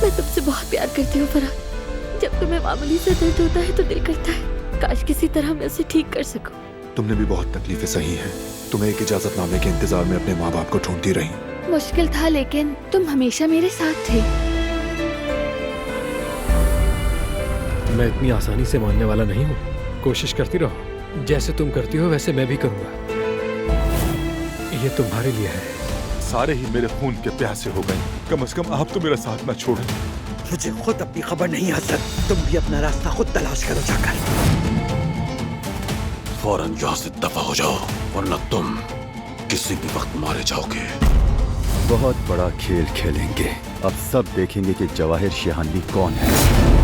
मैं तुमसे बहुत प्यार करती हूँ फरहाद। जब तुम्हें मामूली सा दर्द होता है तो दिल करता है काश किसी तरह मैं उसे ठीक कर सकूं। तुमने भी बहुत तकलीफें सही हैं। तुम्हें एक इजाजतनामे के इंतजार में अपने माँ बाप को ढूंढती रही। मुश्किल था लेकिन तुम हमेशा मेरे साथ थे। मैं इतनी आसानी से मानने वाला नहीं हूँ। कोशिश करती रहो, जैसे तुम करती हो वैसे मैं भी करूँगा। ये तुम्हारे लिए है। सारे ही मेरे खून के प्यासे हो गए, कम से कम आप तो मेरा साथ न छोड़ें। मुझे खुद अपनी खबर नहीं हसरत, तुम भी अपना रास्ता खुद तलाश करो जाकर। फौरन यहाँ से दफा हो जाओ वरना तुम किसी भी वक्त मारे जाओगे। बहुत बड़ा खेल खेलेंगे। अब सब देखेंगे कि जवाहिर शिहानी कौन है।